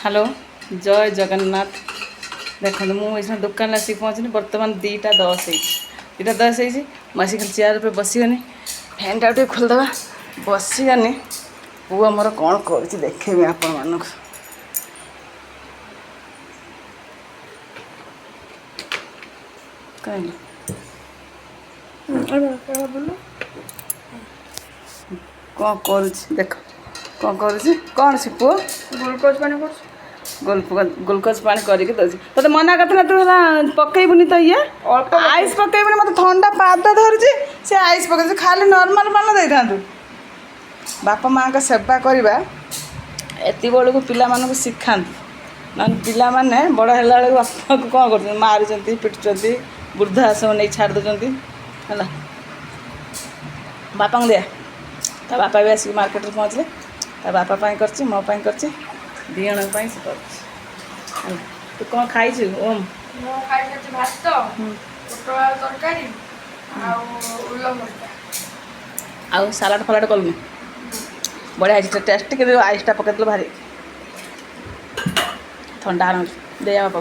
Hello जय जगन्नाथ। देखो मुझे दुकान आसिक पहुँचनी बर्तमान 2:10 मुझे खाली चेयर पे बसगनी फैन टा खोलदे बसगनी पुआ मोर कौन कर देखेबी आपण मानक कहीं कौन कर देख कौन कर से पुआ ग्लूकोज पानी करके दौर तो मना करता तू पकईबुनि तो ये आइस पकईबुनि मत ठंडा पाद धरुची से आइस पकड़ खाली नॉर्मल पान दे था बापा माँ का सेवा करवा एति बेलू पिला शिखा ना पिला माने बड़ है बापा को कौन कर मारुंच पिटुंट वृद्धाश्रम नहीं छाड़ दौरान है बापा को दिया ता बापा भी आसिक मार्केट में पहुँचले ता बापा कर मोपाई कर दी जन से कर तू कौन खाई ओम आउ सालाड फालाड कलु बढ़िया टेस्ट के आइसटा पकड़ भारी ठंडा दे बापा